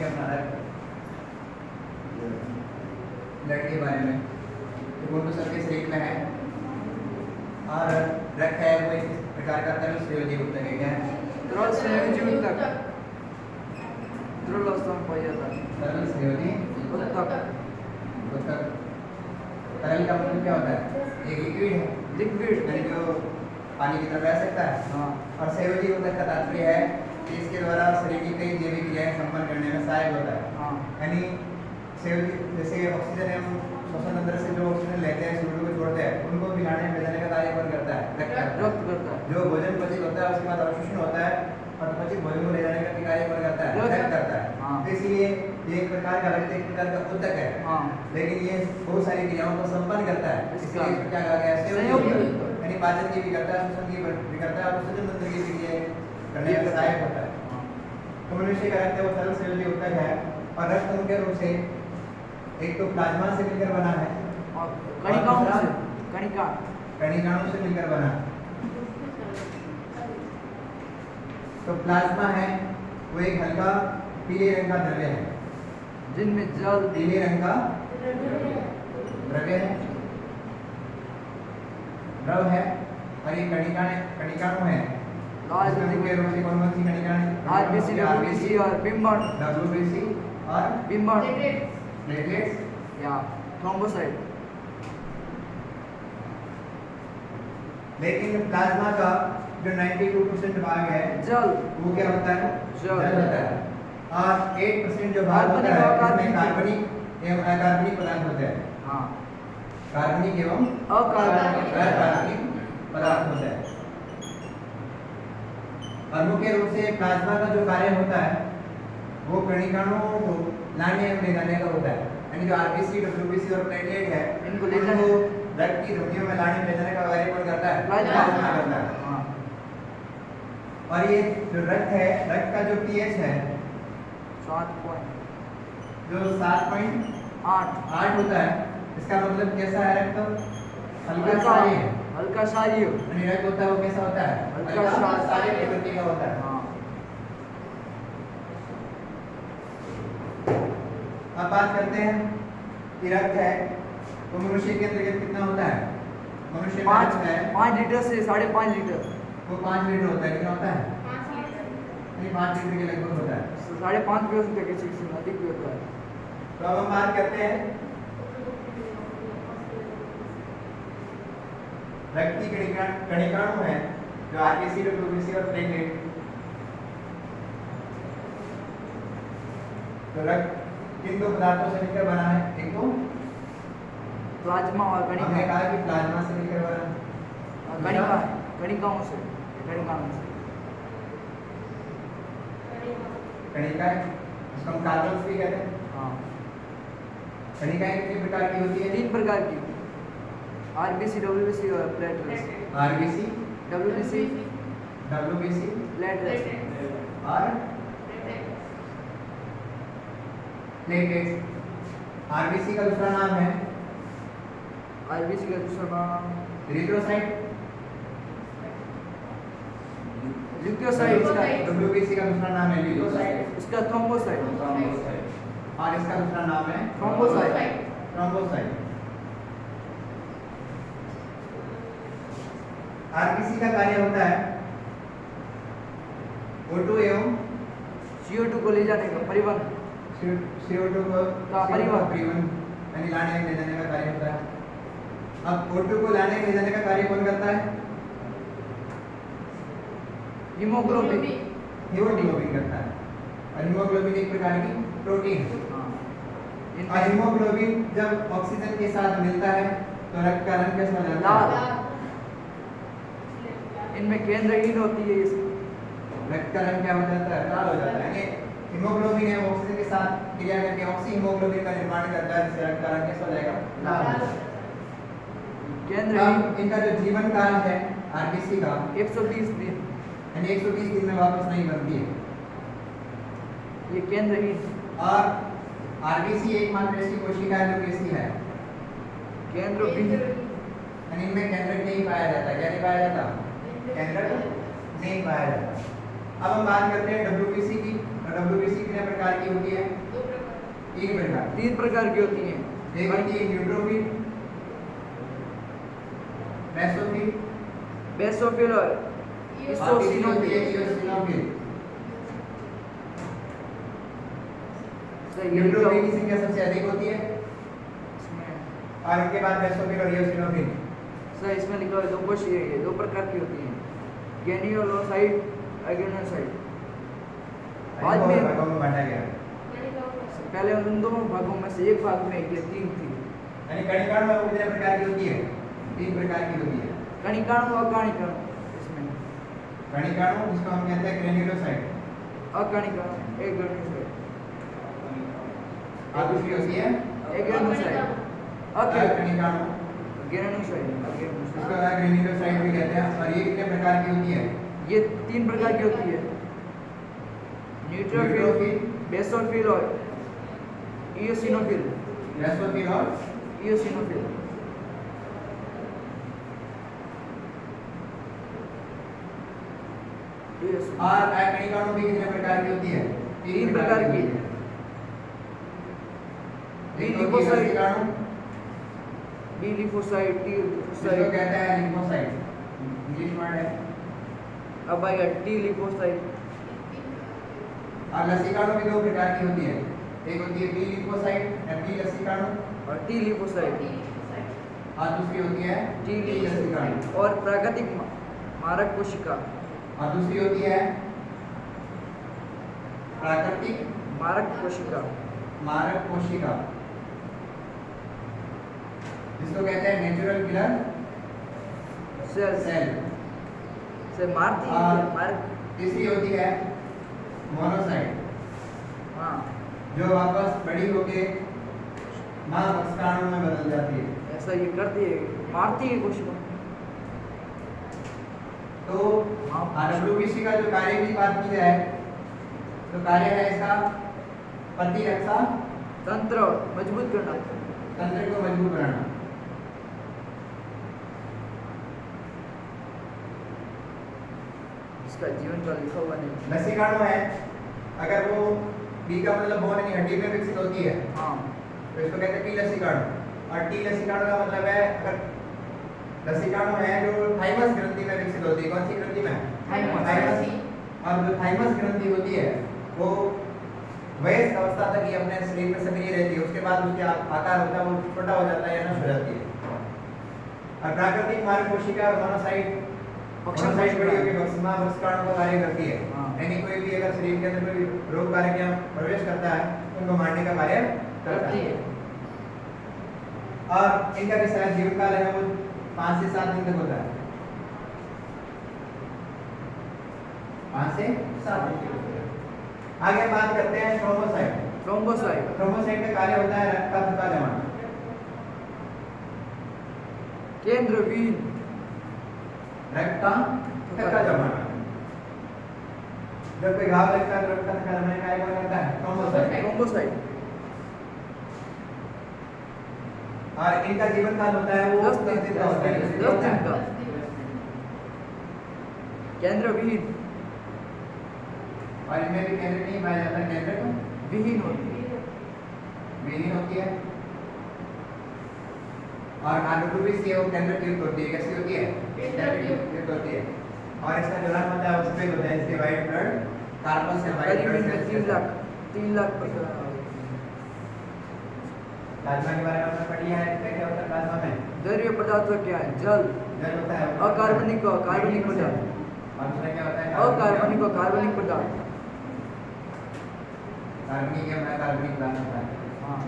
Topic अपना रक्त blood के बारे में। तो वो तो सबके शरीर में है और रक्त है वो एक प्रकार का तरल संयोजी ऊतक है। क्या है? तरल संयोजी ऊतक। तरल अवस्था में पाया जाता है। तरल संयोजी ऊतक। ऊतक तरल का मतलब क्या होता है? एक लिक्विड है, लिक्विड यानी जो पानी की तरह रह सकता है। हाँ। और संयोजी ऊतक का तात्पर्य है कि इसके द्वारा शरीर की कई जैविक क्रियाएं संपन्न करने में सहायक होता है। हाँ। यानी संयोजी जैसे ऑक्सीजन हम श्वसन तंत्र से जो ऑक्सीजन लेते हैं शरीर को छोड़ते हैं उनको मिलाने भेजने का कार्य कौन करता है? रक्त करता है। जो भोजन पचित होता है उसके बाद अवशोषण होता है और पचित भोजन को ले जाने का कार्य कौन करता है? रक्त करता है। हाँ। तो इसलिए ये एक प्रकार का रक्त एक प्रकार का ऊतक है। हाँ। लेकिन ये बहुत सारी क्रियाओं को संपन्न करता है। इसलिए इसको क्या कहा गया है? संयोगी ऊतक। यानी पाचन की भी करता है, श्वसन की भी करता है और श्वसन तंत्र की भी करने में सहायक होता है। तो मनुष्य का रक्त वो तरल संयोजी ऊतक है और रक्त मुख्य रूप से एक तो प्लाज्मा से मिलकर बना है और कणिकाओं से कणिकाओं से मिलकर बना है। तो प्लाज्मा है वो एक हल्का पीले रंग का द्रव्य है जिनमें जल पीले रंग का द्रव्य है द्रव है और ये कणिकाणु है। लाल मुख्य रूप से कौन कौन सी कणिकाएं? आरबीसी, डब्ल्यूबीसी और बिम्बन। डब्ल्यूबीसी और बिम्बन प्लेटलेट्स या थ्रोम्बोसाइट। लेकिन प्लाज्मा का जो 92% भाग है जल वो क्या होता है? जल होता है और 8% जो भाग होता है इसमें कार्बनिक एवं अकार्बनिक पदार्थ होते हैं। हाँ। कार्बनिक एवं अकार्बनिक पदार्थ होते हैं। और मुख्य रूप से प्लाज्मा का जो कार्य होता है वो कणिकाओं को लाने एवं ले जाने का होता है। यानी जो आरबीसी, डब्ल्यूबीसी और प्लेटलेट है इनको ले जाने रक्त की धमनियों में लाने ले जाने का कार्य कौन करता है? प्लाज्मा करता है। हाँ। और ये जो रक्त है रक्त का जो पीएच है 7.8 जो 7.8 होता है इसका मतलब कैसा है? रक्त हल्का क्षारीय है। हल्का क्षारीय यानी रक्त होता है वो कैसा होता है? हल्का क्षारीय प्रकृति का होता है। हाँ। अब बात करते हैं कि रक्त है तो मनुष्य के अंतर्गत कितना होता है? मनुष्य में रक्त है 5 लीटर से 5.5 लीटर वो 5 लीटर होता है। कितना होता है? 5 लीटर के लगभग होता है। 5.5 भी हो सकता है, किसी से अधिक भी होता है। तो अब हम बात करते हैं रक्त की कणिकाणु है जो आरबीसी, डब्ल्यूबीसी और प्लेटलेट। तो रक्त किन दो पदार्थों से मिलकर बना है? एक तो प्लाज्मा और हमने कणिका कहा कि प्लाज्मा से मिलकर बना कणिकाओं से कणिकाएं इसको हम कार्बन्स भी कहते हैं। हाँ। कणिकाएं कितने प्रकार की होती है? 3 प्रकार की आरबीसी, डब्ल्यूबीसी और platelets. RBC, WBC, WBC platelets और प्लेटलेट्स। आरबीसी का दूसरा नाम है आरबीसी का दूसरा नाम एरिथ्रोसाइट। ल्यूकोसाइट। डब्ल्यूबीसी का दूसरा नाम है ल्यूकोसाइट। इसका थ्रोम्बोसाइट और इसका दूसरा नाम है थ्रोम्बोसाइट। आरबीसी का कार्य होता है O2 एवं CO2 को ले जाने का परिवहन CO2 को परिवहन यानी लाने ले जाने का कार्य होता है। अब O2 को लाने ले जाने का कार्य कौन करता है? हीमोग्लोबिन करता है और हीमोग्लोबिन एक प्रकार की प्रोटीन है। हाँ। और हीमोग्लोबिन जब ऑक्सीजन के साथ मिलता है तो रक्त का रंग कैसा हो जाता है? लाल। इनमें केंद्रहीन होती है रक्त का रंग क्या हो जाता है? लाल हो जाता है। हीमोग्लोबिन है ऑक्सीजन के साथ क्रिया करके ऑक्सी हीमोग्लोबिन का निर्माण करता है जिससे रक्त का रंग कैसा हो जाएगा? लाल। केंद्रहीन। अब इनका जो जीवन काल है आरबीसी का 120 दिन यानी 120 दिन में वापस नहीं बनती है। ये केंद्रहीन। और आरबीसी एकमात्र ऐसी कोशिका है जो कैसी है? केंद्रहीन। यानी इनमें केंद्रक नहीं पाया जाता। क्या नहीं पाया जाता? केंद्रक नहीं पाया जाता। अब हम बात करते हैं डब्ल्यूबीसी की। डब्ल्यूबीसी कितने प्रकार की होती है? तीन प्रकार तीन प्रकार की होती हैं। एक होती है न्यूट्रोफिल, बेसोफिल, बेसोफिल और और तीसरी होती है इओसिनोफिल। सर ये न्यूट्रोफिल की संख्या सबसे अधिक होती है इसमें और उसके बाद बेसोफिल और इओसिनोफिल। सर इसमें लिखा हुआ है दो प्रकार की होती हैं, ग्रेन्युलोसाइट, एग्रेनुलोसाइट। बाद भागों में में बांटा गया है। पहले उन दोनों भागों में से एक भाग में ये तीन थी। यानी कणिकाणु में वो कितने प्रकार की होती है? तीन प्रकार की होती है। कणिकाणु और अकणिकाणु इसमें कणिकाणु जिसको हम कहते हैं ग्रेन्युलोसाइट, अकणिकाणु एग्रेनुलोसाइट, और दूसरी होती है एग्रेनुलोसाइट, अकणिकाणु ग्रेनुलोसाइट, जिसको ग्रेन्युलोसाइट भी कहते हैं। और ये कितने प्रकार की होती है? ये तीन प्रकार की होती है, न्यूट्रोफिल, बेसोफिल और इओसिनोफिल। बेसोफिल और इओसिनोफिल। और अकणिकाणु भी कितने प्रकार की होती है? तीन प्रकार की। एक होती है रसिकाणु, बी लिपोसाइट, टी जिसको लिपोसाइट, कहते हैं लिपोसाइट, इंग्लिश वर्ड है। अब आएगा टी लिपोसाइट। और लसिकाणु भी दो प्रकार की होती है, एक होती है बी लिपोसाइट या बी लसिकाणु, और टी लिपोसाइट, और दूसरी होती है टी टी लसिकाणु। और प्राकृतिक मारक कोशिका, और दूसरी होती है प्राकृतिक मारक कोशिका, मारक कोशिका, जिसको कहते हैं नेचुरल किलर सेल सेल। से मारती है और मारक। तीसरी होती है मोनोसाइट, हाँ, जो वापस बड़ी होके मां वत्सकाणु में बदल जाती है। ऐसा ये करती है, मारती है कोशिका। तो डब्ल्यूबीसी का जो कार्य की बात की जाए तो कार्य है इसका प्रतिरक्षा तंत्र मजबूत करना। तंत्र को मजबूत बनाना। इसका जीवन का लिखा हुआ नहीं। लसिकाणु है, अगर वो बी का मतलब बोन यानी हड्डी में विकसित होती है हाँ, तो इसको कहते हैं टी लसिकाणु। और टी लसिकाणु का मतलब है अगर लसिकाणु है जो थाइमस ग्रंथि में विकसित होती है। कौन सी ग्रंथि में? थाइमस। और जो थाइमस ग्रंथि होती है वो वयस्क अवस्था तक ही अपने शरीर में सक्रिय रहती है, उसके बाद उसके आकार होता है वो छोटा हो जाता है या नष्ट हो जाती है। और प्राकृतिक मारक कोशिका और मोनोसाइट बड़ी होकर वक्ष्मा वत्सकाणु का कार्य करती है। हाँ। यानी कोई भी अगर शरीर के अंदर कोई रोग कारक या प्रवेश करता है तो उनको मारने का कार्य करता करती है। है। और इनका भी शायद जीवन काल है वो 5 से 7 दिन तक होता है। 5 से 7 दिन तक होता है। आगे बात करते हैं थ्रोम्बोसाइट। थ्रोम्बोसाइट, थ्रोम्बोसाइट का कार्य होता है रक्त का थक्का जमाना। केंद्र बीन, रक्त का थक्का जमाना। जब कोई घाव लगता है तो रक्त का थक्का जमाने का कार्य कौन करता है? थ्रोम्बोसाइट। थ्रोम्बोसाइट। और इनका जीवन काल होता है वो 10 दिन का होता है। 10 दिन का। केंद्र विहीन, और इनमें भी केंद्र नहीं पाया जाता, केंद्र विहीन होती है। विहीन होती है। और आनुपूर्वी वो केंद्र युक्त होती है। कैसी होती है? केंद्र युक्त होती है। और इसका जो रंग होता है वो सफेद होता है, इसके व्हाइट ब्लड कार्पस से व्हाइट करीब ब्लड इनमें 3 लाख प्लाज्मा के बारे में आपने पढ़ लिया है। क्या होता है प्लाज्मा में? द्रव्य पदार्थ क्या है? जल, जल होता है। अकार्बनिक और कार्बनिक पदार्थ, और दूसरा क्या होता है? अकार्बनिक और कार्बनिक पदार्थ। कार्बनिक या कार्बनिक प्लाज्मा होता है। हाँ।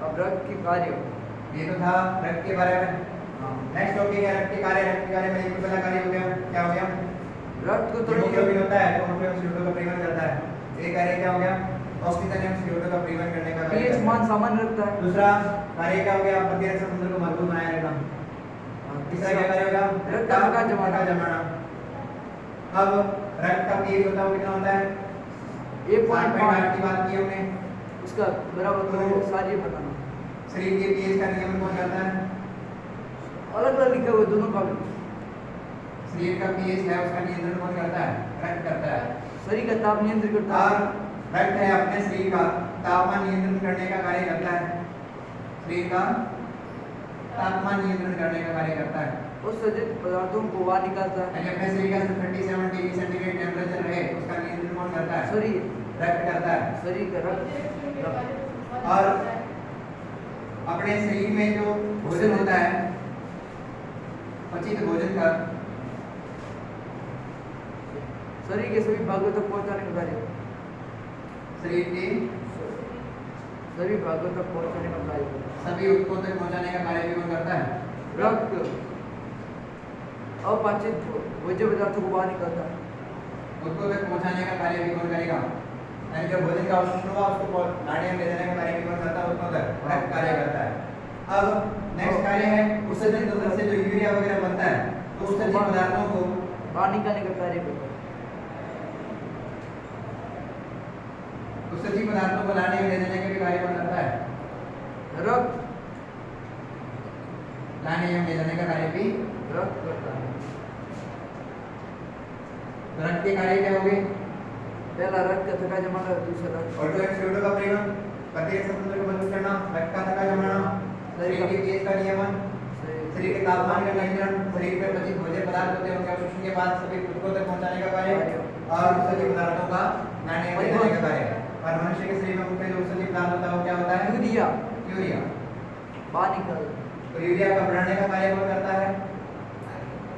अब रक्त के कार्य। ये तो था रक्त के बारे में। हाँ। नेक्स्ट टॉपिक है रक्त के कार्य। रक्त के कार्य में एक पहला कार्य हो गया, क्या हो गया? रक्त को हीमोग्लोबिन होता है तो उसमें CO2 का परिवहन करता है। एक कार्य क्या हो गया? ऑक्सीजन एवं CO2 का परिवहन करने का कार्य पीएच करता है। मान सामान्य रखता है। दूसरा कार्य क्या हो गया? प्रतिरक्षा तंत्र को मजबूत बनाए रखना। तीसरा क्या कार्य होगा? रक्त का थक्का जमाना। अब रक्त का पीएच होता है वो कितना होता है? 1.5 की बात की हमने। उसका बराबर तो सारी बताना। शरीर के पीएच का नियमन कौन करता है? अलग अलग लिखे हुए दोनों का भी। शरीर का पीएच है उसका नियंत्रण कौन करता है? रक्त करता है। शरीर का ताप नियंत्रित करता और है। रक्त है अपने शरीर का तापमान नियंत्रण करने का कार्य करता है। शरीर का तापमान नियंत्रण करने का कार्य करता है। उत्सर्जित पदार्थों को बाहर निकालता है। यानी अपने शरीर का 37 डिग्री सेंटीग्रेड टेम्परेचर रहे उसका नियंत्रण कौन करता है? शरीर रक्त करता है। शरीर का रक्त और अपने शरीर में जो भोजन होता है पचित भोजन का शरीर के सभी भागों तक पहुंचाने का कार्य शरीर के सभी भागों तक पहुंचाने का कार्य करता है। सभी ऊतकों तक पहुंचाने का कार्य भी कौन करता है? रक्त अपाचित भोज्य पदार्थों को बाहर निकालता है। ऊतकों तक पहुंचाने का कार्य भी कौन करेगा? यानी जो भोजन का अवशोषण हुआ उसको नाड़ी में ले जाने का कार्य भी कौन करता है? ऊतकों तक रक्त कार्य करता है। अब नेक्स्ट कार्य है उत्सर्जन तंत्र से जो यूरिया वगैरह बनता है तो उत्सर्जित पदार्थों को बाहर निकालने का कार्य करता है। उत्सर्जित पदार्थों को लाने में ले जाने का भी कार्य कौन करता है? रक्त लाने में ले जाने का कार्य भी रक्त करता है। रक्त के कार्य क्या होंगे? पहला रक्त का थका जमाना, दूसरा रक्त ऑटोएक्सक्लूडर का परिणाम प्रतिरक्षक स्वतंत्र को मजबूत करना, रक्त का थका जमाना, शरीर के तेज का नियमन, शरीर के तापमान का नियंत्रण, शरीर में पचित भोज्य पदार्थ होते हैं उनके अवशोषण के बाद सभी ऊतकों तक पहुंचाने का कार्य और उत्सर्जित पदार्थों का लाने में ले जाने का कार्य। और मनुष्य के शरीर में मुख्य जो उत्सर्जित पदार्थ होता है वो क्या होता है? Urea urea. बाहर निकाल तो यूरिया का बढ़ाने का कार्य कौन करता है?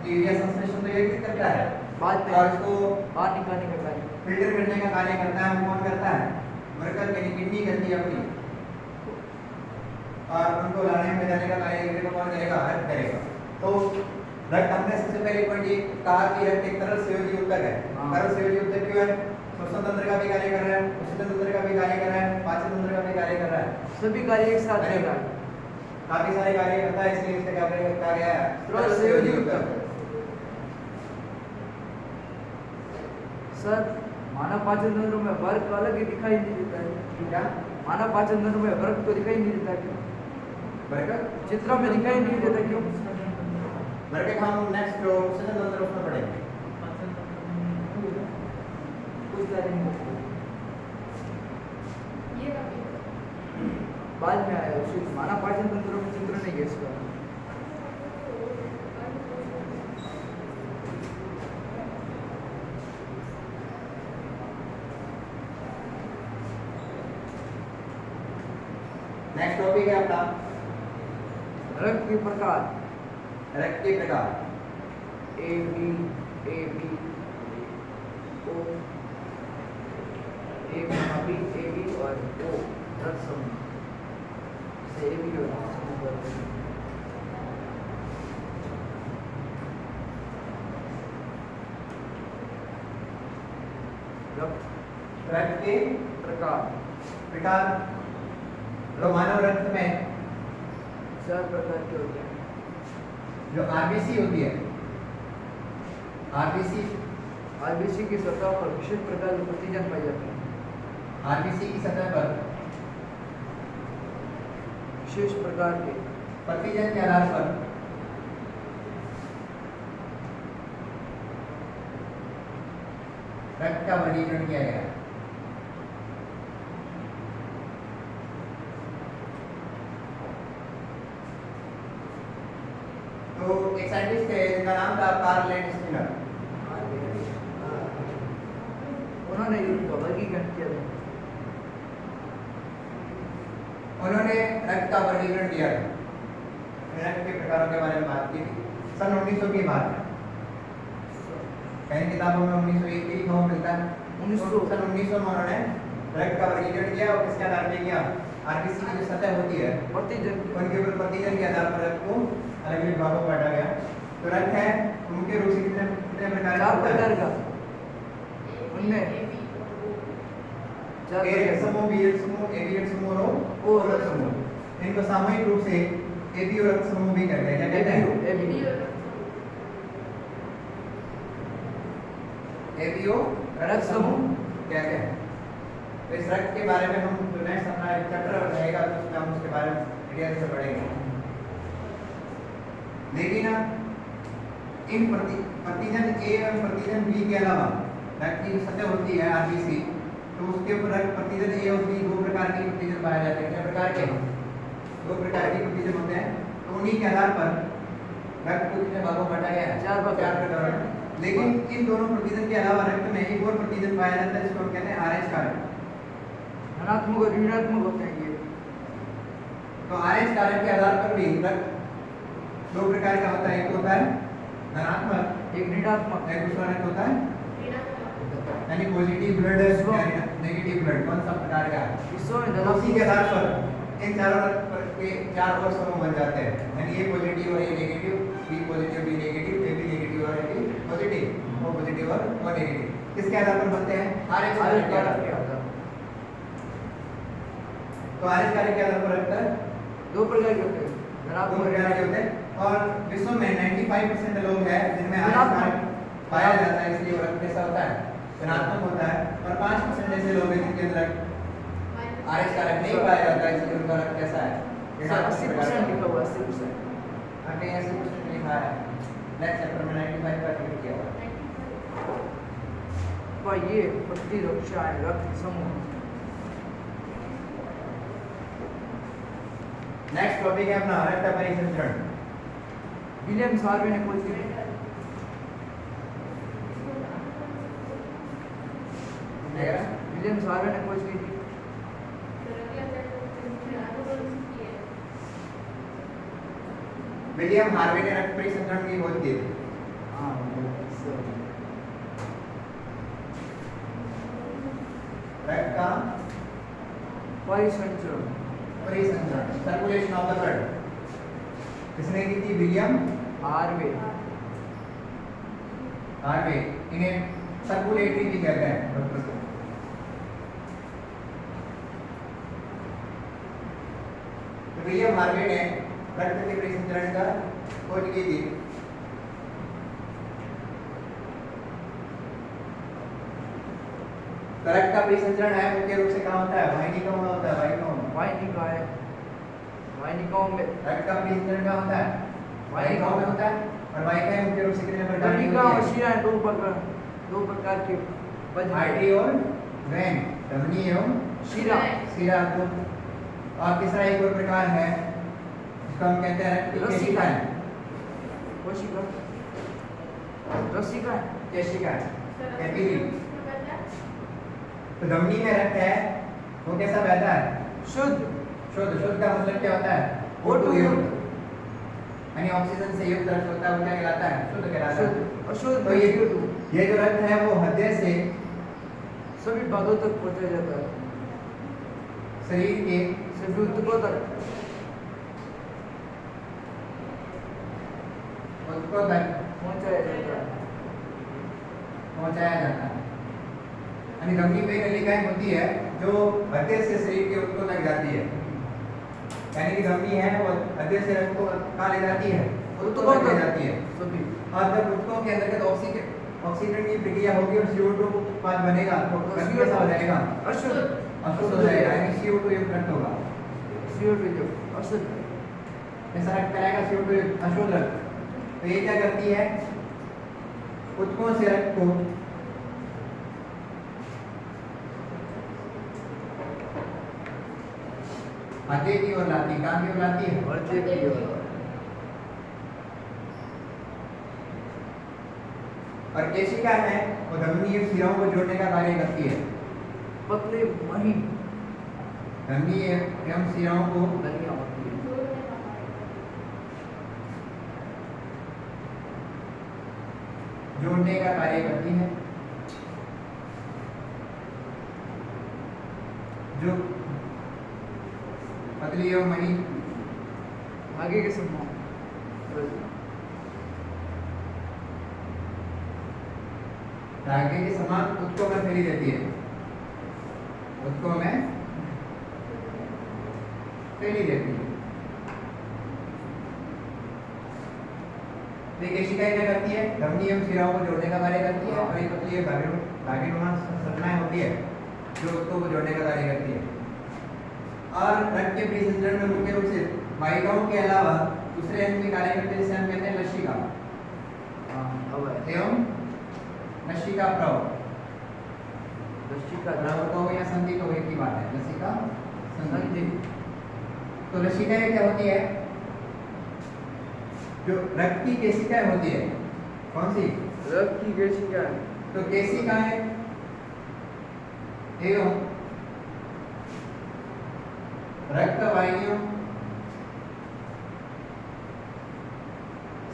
यूरिया संश्लेषण तो ये करता है बाद में और इसको बाहर निकालने का कार्य फिल्टर करने का कार्य करता है। वो कौन करता है? मरकत यानी किडनी करती है अपनी। और उनको लाने में जाने का कार्य यूरिया को कौन करेगा? रक्त करेगा। तो रक्त हमने सबसे पहले पॉइंट ये कहा कि रक्त एक तरल संयोजी ऊतक है। तरल संयोजी ऊतक क्यों है? श्वसन तंत्र का भी कार्य कर रहा है, उत्सर्जन तंत्र का भी कार्य कर रहा है, पाचन तंत्र का भी कार्य कर रहा है। सभी कार्य एक साथ कर रहा है। काफी सारे कार्य करता है इसलिए इसका क्या कहा गया है? तरल संयोजी ऊतक। सर मानव पाचन तंत्र में वर्ग अलग ही दिखाई नहीं देता है। क्या? मानव पाचन तंत्र में वर्ग तो दिखाई नहीं देता क्यों? बरकत चित्रों में दिखाई नहीं देता क्यों? बरकत हम नेक्स्ट जो उत्सर्जन तंत्र उसमें पढ़ेंगे। कुछ कार्य नहीं करते। बाद में आया उसी मानव पाचन तंत्र में चित्र नहीं है इसका। नेक्स्ट टॉपिक है अपना रक्त के प्रकार। रक्त के प्रकार। A B O A B और ओ रक्त समूह से ए बी और समूह करते हैं। रक्त के प्रकार तो मानव रक्त में 4 प्रकार के होते हैं। जो आरबीसी होती है, आरबीसी की सतह पर विशेष प्रकार के प्रतिजन पाए जाते हैं। आरबीसी की सतह पर विशेष प्रकार के प्रतिजन के आधार पर रक्त का वर्गीकरण किया गया है। तो एक साइंटिस्ट थे जिनका नाम था कार्ल लैंडस्टीनर। उन्होंने इनका वर्गीकरण किया था। उन्होंने रक्त का वर्गीकरण किया था, रक्त के प्रकारों के बारे में बात की थी। सन 1900 की बात है। कई किताबों में 1901 की लिखा हुआ मिलता है। 1900 सन 1900 में उन्होंने रक्त का वर्गीकरण किया और किसके आधार पर किया? आरबीसी की जो सतह होती है प्रतिजन उनके ऊपर प्रतिजन के आधार पर रक्त को अलग अलग भागों में बांटा गया। तो रक्त है मुख्य रूप से कितने कितने प्रकार का? 4 प्रकार का। उनमें ए रक्त समूह, बी रक्त समूह, एबी रक्त समूह और ओ रक्त समूह। इनको सामूहिक रूप से एबी रक्त समूह भी कहते हैं। क्या कहते हैं? एबीओ रक्त समूह कहते हैं। तो इस रक्त के बारे में हम जो नेक्स्ट अपना चैप्टर रहेगा तो उसमें हम उसके बारे में डिटेल से पढ़ेंगे। लेकिन इन प्रतिजन ए एवं प्रतिजन बी के अलावा रक्त की जो सतह होती है आरबीसी तो उसके ऊपर रक्त प्रतिजन ए और बी दो प्रकार के प्रतिजन पाए जाते हैं। क्या प्रकार के? दो प्रकार के प्रतिजन होते हैं। तो उन्हीं के आधार पर रक्त को कितने भागों में बांटा गया है? चार प्रकार में। लेकिन इन दोनों प्रतिजन के अलावा रक्त में एक और प्रतिजन पाया जाता है जिसको हम कहते हैं RH कारक। धनात्मक और ऋणात्मक होते हैं ये। तो RH कारक के आधार पर भी रक्त दो प्रकार का होता है। एक होता है धनात्मक, एक ऋणात्मक, एक दूसरा रक्त होता है यानी पॉजिटिव ब्लड या नेगेटिव ब्लड। कौन सा प्रकार का है? विश्व में उसी के आधार पर इन चारों रक्त के चार और समूह बन जाते हैं यानी ए पॉजिटिव और A negative, B positive B negative, A B negative और A B positive, O positive और ओ नेगेटिव। किसके आधार पर बनते हैं? RH कारक के आधार पर। तो RH कारक के आधार पर रक्त दो प्रकार के होते हैं, दो धनात्मक प्रकार के होते हैं। और विश्व में 95% लोग हैं जिनमें RH कारक पाया जाता है, इसलिए वो रक्त कैसा होता है? धनात्मक होता है। और 5% ऐसे लोग हैं जिनके अंदर RH कारक नहीं पाया जाता है, इसलिए उनका रक्त कैसा है? 80% लिखा हुआ है, 80%। आगे 80% लिखा है। नेक्स्ट चैप्टर में 95 का जिक्र किया हुआ है। तो ये प्रतिरक्षा है रक्त समूह। नेक्स्ट टॉपिक है अपना रक्त परिसंचरण। विलियम सार्वे ने खोज की। विलियम सार्वे ने खोज की थी। विलियम हार्वे ने रक्त परिसंचरण की खोज की थी। हाँ, रक्त का परिसंचरण, परिसंचरण, सर्कुलेशन ऑफ द ब्लड किसने की थी? William Harvey. हार्वे। इन्हें सर्कुलेटरी भी कहते हैं डॉक्टर को। तो विलियम हार्वे ने रक्त के परिसंचरण का खोज की थी। तो रक्त का परिसंचरण है मुख्य रूप से कहाँ होता है? वाहिनिका में होता है। वाहिनिका है, वाहिनिकाओं में। रक्त का परिसंचरण कहाँ होता है? वाहिनिकाओं में होता है। और वाहिकाएं मुख्य रूप से कितने प्रकार की वाहिनिका और होती हैं? शिराएं दो प्रकार की आर्टरी और वेन, धमनी एवं शिरा। शिरा को। और तीसरा एक और प्रकार है जिसको हम कहते हैं रक्त की केशिकाएं। कोशिका, रसिका, केशिकाएं, कैपिलरी। तो धमनी में रक्त है वो कैसा बहता है? शुद्ध। शुद्ध का मतलब क्या होता है? O2 युक्त यानी ऑक्सीजन से युक्त रक्त होता है, वो क्या कहलाता है? शुद्ध कहलाता है। अशुद्ध तो ये जो रक्त है वो हृदय से सभी भागों तक पहुंचाया जाता है, शरीर के सभी ऊतकों तक। ऊतकों तक पहुंचाया जाता है। पहुंचाया जाता है। यानी धमनी में नलिकाएं होती है जो हृदय से शरीर के ऊतकों तक जाती है। यानी कि धमनी है वो हृदय से रक्त को कहाँ ले जाती है? ऊतकों तक ले जाती है। सभी। और जब ऊतकों के अंतर्गत ऑक्सीजन की प्रक्रिया होगी और CO2 उत्पाद बनेगा तो रक्त कैसा हो जाएगा? अशुद्ध। अशुद्ध हो जाएगा यानी CO2 युक्त रक्त होगा। CO2 जो अशुद्ध, ऐसा रक्त कहलाएगा CO2 युक्त अशुद्ध रक्त। तो ये क्या करती है? ऊतकों से रक्त को हृदय की ओर लाती है। कहाँ की ओर लाती है? हृदय की ओर। और केशिका है वो धमनी एवं शिराओं को जोड़ने का कार्य करती है। पतले महीन धमनी एवं शिराओं को नलियां होती है, जोड़ने का कार्य करती है। जो पतली एवं महीन आगे के समूह धागे के समान ऊतकों में फैली रहती है। ऊतकों में फैली रहती है। तो केशिकाएं क्या करती है? धमनी एवं शिराओं को जोड़ने का कार्य करती है। और एक पतली धागेनुमा संरचनाएं होती है जो ऊतकों को जोड़ने का कार्य करती है। और रक्त के परिसंचरण में मुख्य रूप से वाहिकाओं के अलावा दूसरे अंग भी कार्य करते हैं जिसे हम कहते हैं लसिका एवं लसिका प्रवाह। लसिका द्रव तो या संधि तो एक ही बात है, लसिका संधि। तो लसिकाएं क्या होती है? जो रक्त की केशिकाएं होती है, कौन सी? रक्त की केशिका है। तो केशिकाएं एवं रक्त वाहिनियों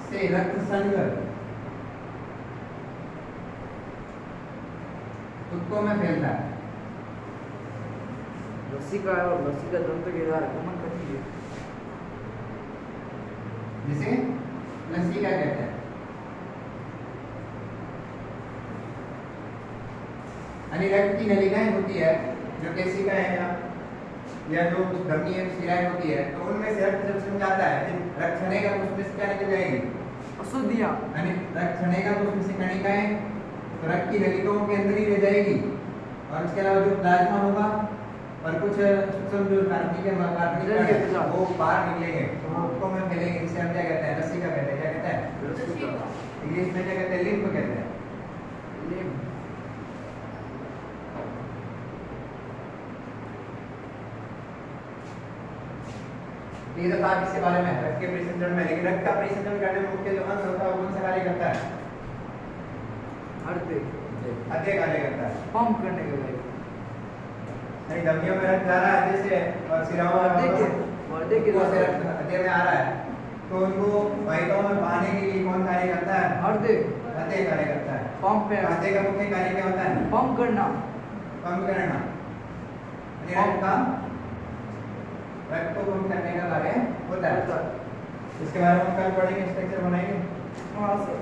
से रक्त संघ उत्तकों में फैलता है। लसिका और लसिका तंत्र के द्वारा गमन करती है, जिसे लसिका कहते हैं। यानी रक्त की नलिकाएं होती है, जो केशिकाएं हैं या जो धमनी शिराएं होती है, तो उनमें से रक्त जब समझ आता है, जब रक्त छनेगा तो उसमें से क्या निकल जाएगी? अशुद्धियां। यानी रक्त छनेगा तो उसमें से कणिकाएं तो रक्त की नलिकाओं के अंदर ही रह जाएगी, और इसके अलावा जो प्लाज्मा होगा और कुछ सूक्ष्म जो कार्बनिक है वो बाहर निकलेंगे, तो वो उत्तकों में फैलेंगे, जिसे हम क्या कहते हैं? लसिका कहते हैं। क्या कहते हैं? लसिका। इंग्लिश में क्या कहते हैं? लिम्फ कहते हैं। लिम्फ। ये तो था इसके बारे में रक्त के परिसंचरण में, लेकिन रक्त का परिसंचरण करने में मुख्य जो अंग होता है वो कौन सा कार्य करता है? हृदय। हृदय कार्य करता है। पंप करने के लिए। नहीं, धमनियों में रक्त जा रहा है हृदय से, और शिराओं में हृदय के से रक्त हृदय में आ रहा है, तो उनको वाहिकाओं में बहाने के लिए कौन कार्य करता है? हृदय। हृदय कार्य करता है। पंप पे हृदय का मुख्य कार्य क्या होता है? पंप करना। पंप करना। रक्त का रक्त को पंप करने का कार्य होता है। इसके बारे में हम कल पढ़ेंगे, स्ट्रक्चर बनाएंगे। हाँ सर।